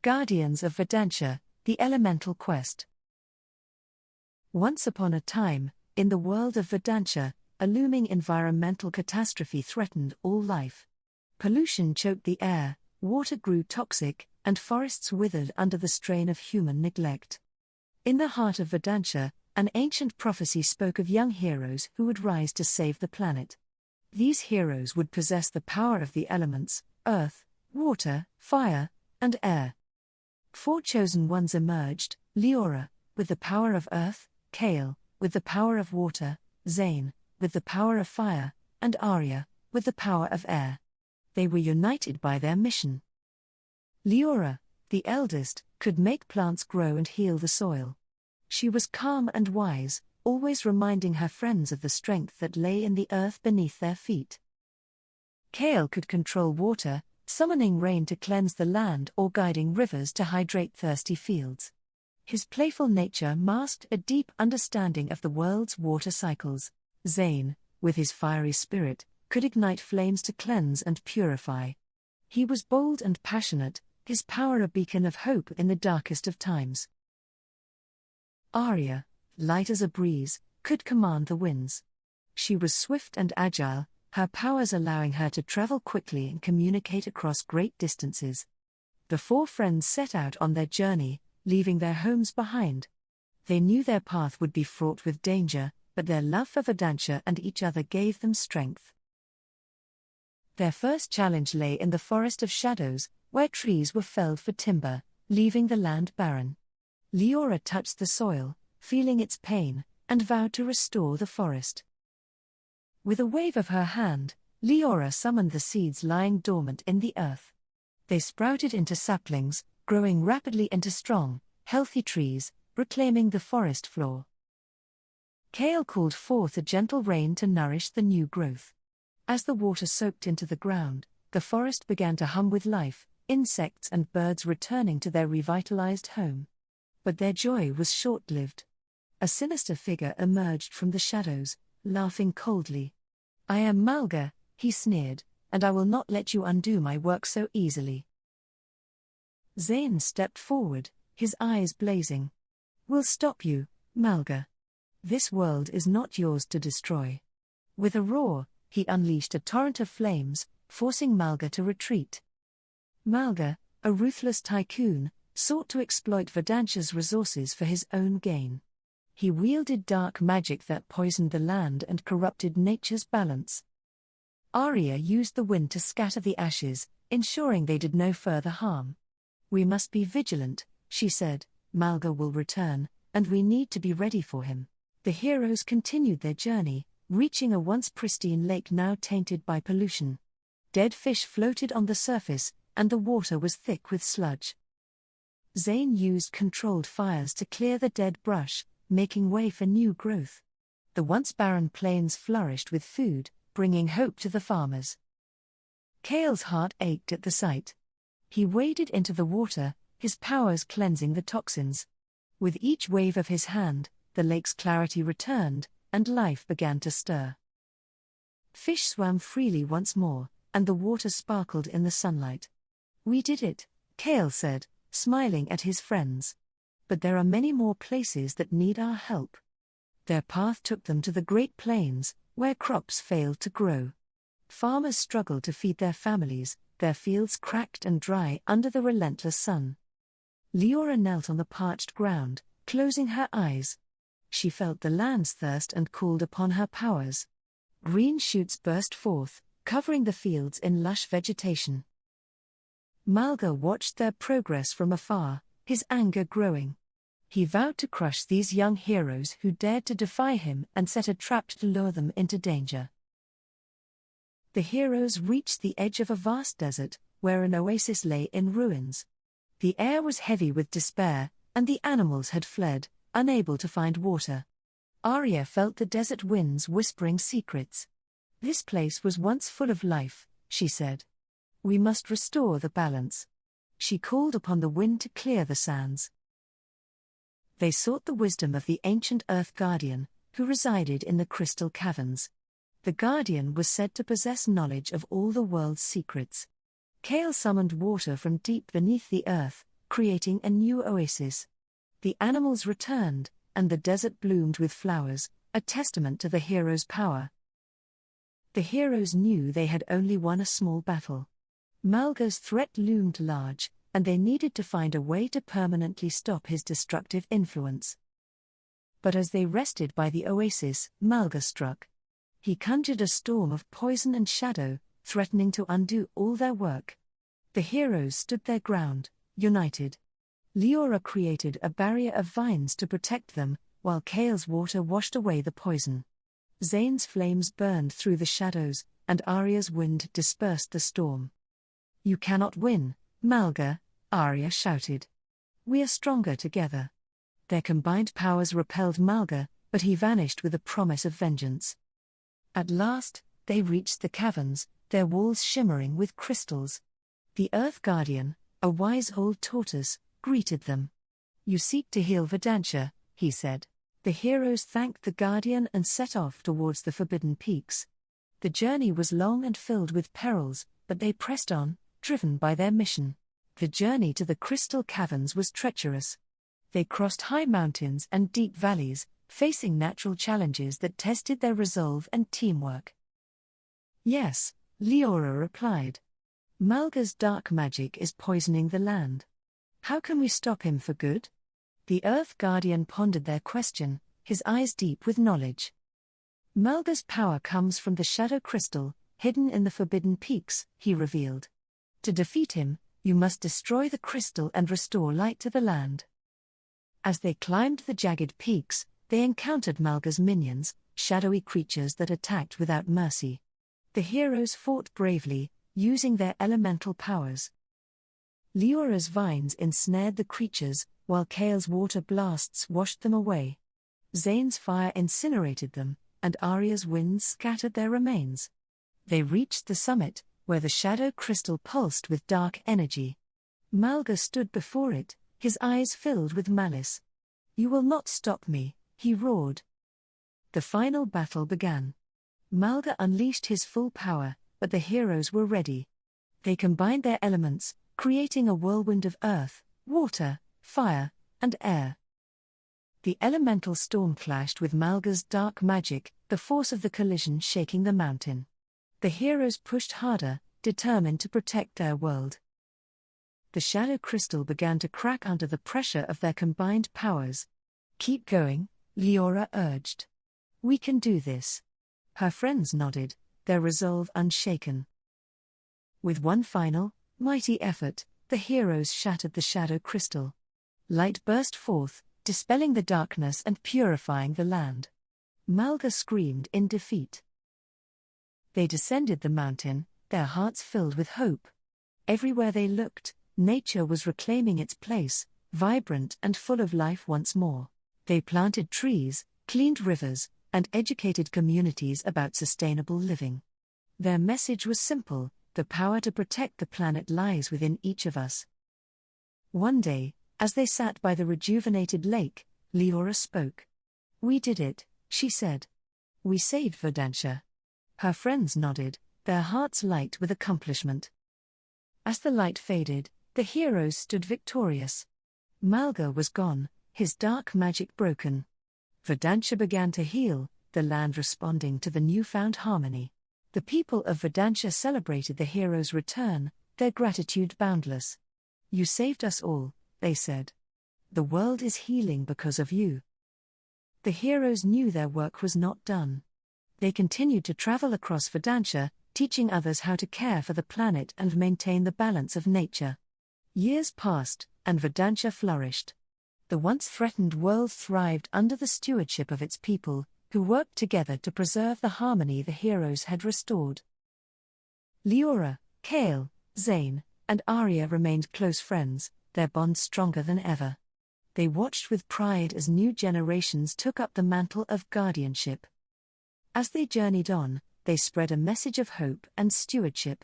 Guardians of Verdantia, the Elemental Quest. Once upon a time, in the world of Verdantia, a looming environmental catastrophe threatened all life. Pollution choked the air, water grew toxic, and forests withered under the strain of human neglect. In the heart of Verdantia, an ancient prophecy spoke of young heroes who would rise to save the planet. These heroes would possess the power of the elements: earth, water, fire, and air. 4 chosen ones emerged: Liora, with the power of earth; Kael, with the power of water; Zane, with the power of fire; and Aria, with the power of air. They were united by their mission. Liora, the eldest, could make plants grow and heal the soil. She was calm and wise, always reminding her friends of the strength that lay in the earth beneath their feet. Kael could control water, summoning rain to cleanse the land or guiding rivers to hydrate thirsty fields. His playful nature masked a deep understanding of the world's water cycles. Zane, with his fiery spirit, could ignite flames to cleanse and purify. He was bold and passionate, his power a beacon of hope in the darkest of times. Aria, light as a breeze, could command the winds. She was swift and agile, her powers allowing her to travel quickly and communicate across great distances. The 4 friends set out on their journey, leaving their homes behind. They knew their path would be fraught with danger, but their love for Verdantia and each other gave them strength. Their first challenge lay in the Forest of Shadows, where trees were felled for timber, leaving the land barren. Liora touched the soil, feeling its pain, and vowed to restore the forest. With a wave of her hand, Liora summoned the seeds lying dormant in the earth. They sprouted into saplings, growing rapidly into strong, healthy trees, reclaiming the forest floor. Kael called forth a gentle rain to nourish the new growth. As the water soaked into the ground, the forest began to hum with life, insects and birds returning to their revitalized home. But their joy was short-lived. A sinister figure emerged from the shadows, laughing coldly. "I am Malgor," he sneered, "and I will not let you undo my work so easily." Zane stepped forward, his eyes blazing. "We'll stop you, Malgor. This world is not yours to destroy." With a roar, he unleashed a torrent of flames, forcing Malgor to retreat. Malgor, a ruthless tycoon, sought to exploit Verdantia's resources for his own gain. He wielded dark magic that poisoned the land and corrupted nature's balance. Aria used the wind to scatter the ashes, ensuring they did no further harm. "We must be vigilant," she said. "Malgor will return, and we need to be ready for him." The heroes continued their journey, reaching a once pristine lake now tainted by pollution. Dead fish floated on the surface, and the water was thick with sludge. Zane used controlled fires to clear the dead brush, making way for new growth. The once barren plains flourished with food, bringing hope to the farmers. Kael's heart ached at the sight. He waded into the water, his powers cleansing the toxins. With each wave of his hand, the lake's clarity returned, and life began to stir. Fish swam freely once more, and the water sparkled in the sunlight. "We did it," Kael said, smiling at his friends. "But there are many more places that need our help." Their path took them to the Great Plains, where crops failed to grow. Farmers struggled to feed their families, their fields cracked and dry under the relentless sun. Liora knelt on the parched ground, closing her eyes. She felt the land's thirst and called upon her powers. Green shoots burst forth, covering the fields in lush vegetation. Malgor watched their progress from afar, his anger growing. He vowed to crush these young heroes who dared to defy him and set a trap to lure them into danger. The heroes reached the edge of a vast desert, where an oasis lay in ruins. The air was heavy with despair, and the animals had fled, unable to find water. Aria felt the desert winds whispering secrets. "This place was once full of life," she said. "We must restore the balance." She called upon the wind to clear the sands. They sought the wisdom of the ancient Earth Guardian, who resided in the crystal caverns. The Guardian was said to possess knowledge of all the world's secrets. Kael summoned water from deep beneath the earth, creating a new oasis. The animals returned, and the desert bloomed with flowers, a testament to the heroes' power. The heroes knew they had only won a small battle. Malgor's threat loomed large, and they needed to find a way to permanently stop his destructive influence. But as they rested by the oasis, Malgor struck. He conjured a storm of poison and shadow, threatening to undo all their work. The heroes stood their ground, united. Liora created a barrier of vines to protect them, while Kael's water washed away the poison. Zane's flames burned through the shadows, and Aria's wind dispersed the storm. "You cannot win, Malgor," Aria shouted. "We are stronger together." Their combined powers repelled Malgor, but he vanished with a promise of vengeance. At last, they reached the caverns, their walls shimmering with crystals. The Earth Guardian, a wise old tortoise, greeted them. "You seek to heal Verdantia," he said. The heroes thanked the Guardian and set off towards the Forbidden Peaks. The journey was long and filled with perils, but they pressed on, driven by their mission. The journey to the Crystal Caverns was treacherous. They crossed high mountains and deep valleys, facing natural challenges that tested their resolve and teamwork. "Yes," Liora replied. "Malgor's dark magic is poisoning the land. How can we stop him for good?" The Earth Guardian pondered their question, his eyes deep with knowledge. "Malgor's power comes from the Shadow Crystal, hidden in the Forbidden Peaks," he revealed. "To defeat him, you must destroy the crystal and restore light to the land." As they climbed the jagged peaks, they encountered Malgor's minions, shadowy creatures that attacked without mercy. The heroes fought bravely, using their elemental powers. Liora's vines ensnared the creatures, while Kael's water blasts washed them away. Zane's fire incinerated them, and Aria's winds scattered their remains. They reached the summit, where the shadow crystal pulsed with dark energy. Malgor stood before it, his eyes filled with malice. "You will not stop me," he roared. The final battle began. Malgor unleashed his full power, but the heroes were ready. They combined their elements, creating a whirlwind of earth, water, fire, and air. The elemental storm clashed with Malgor's dark magic, the force of the collision shaking the mountain. The heroes pushed harder, determined to protect their world. The shadow crystal began to crack under the pressure of their combined powers. "Keep going," Liora urged. "We can do this." Her friends nodded, their resolve unshaken. With one final, mighty effort, the heroes shattered the shadow crystal. Light burst forth, dispelling the darkness and purifying the land. Malgor screamed in defeat. They descended the mountain, their hearts filled with hope. Everywhere they looked, nature was reclaiming its place, vibrant and full of life once more. They planted trees, cleaned rivers, and educated communities about sustainable living. Their message was simple: the power to protect the planet lies within each of us. One day, as they sat by the rejuvenated lake, Liora spoke. "We did it," she said. "We saved Verdantia." Her friends nodded, their hearts light with accomplishment. As the light faded, the heroes stood victorious. Malgor was gone, his dark magic broken. Verdantia began to heal, the land responding to the newfound harmony. The people of Verdantia celebrated the heroes' return, their gratitude boundless. "You saved us all," they said. "The world is healing because of you." The heroes knew their work was not done. They continued to travel across Verdantia, teaching others how to care for the planet and maintain the balance of nature. Years passed, and Verdantia flourished. The once threatened world thrived under the stewardship of its people, who worked together to preserve the harmony the heroes had restored. Liora, Kael, Zane, and Aria remained close friends, their bond stronger than ever. They watched with pride as new generations took up the mantle of guardianship. As they journeyed on, they spread a message of hope and stewardship.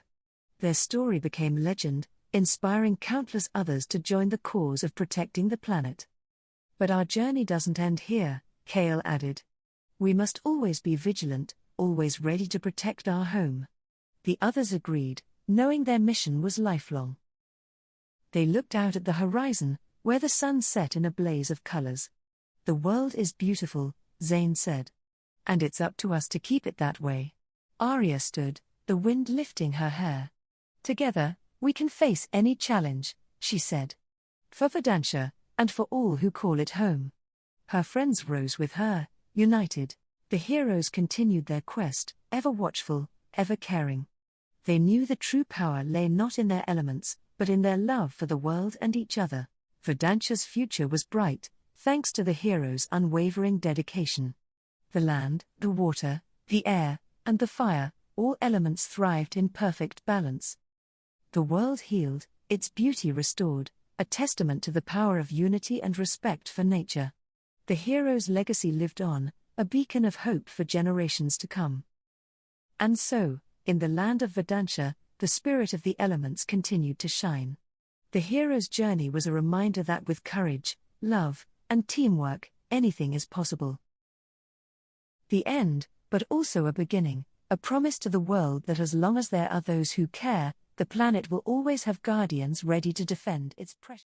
Their story became legend, inspiring countless others to join the cause of protecting the planet. "But our journey doesn't end here," Kael added. "We must always be vigilant, always ready to protect our home." The others agreed, knowing their mission was lifelong. They looked out at the horizon, where the sun set in a blaze of colors. "The world is beautiful," Zane said. "And it's up to us to keep it that way." Aria stood, the wind lifting her hair. "Together, we can face any challenge," she said. "For Verdantia, and for all who call it home." Her friends rose with her, united. The heroes continued their quest, ever watchful, ever caring. They knew the true power lay not in their elements, but in their love for the world and each other. Verdantia's future was bright, thanks to the heroes' unwavering dedication. The land, the water, the air, and the fire, all elements thrived in perfect balance. The world healed, its beauty restored, a testament to the power of unity and respect for nature. The heroes' legacy lived on, a beacon of hope for generations to come. And so, in the land of Verdantia, the spirit of the elements continued to shine. The hero's journey was a reminder that with courage, love, and teamwork, anything is possible. The end, but also a beginning, a promise to the world that as long as there are those who care, the planet will always have guardians ready to defend its precious.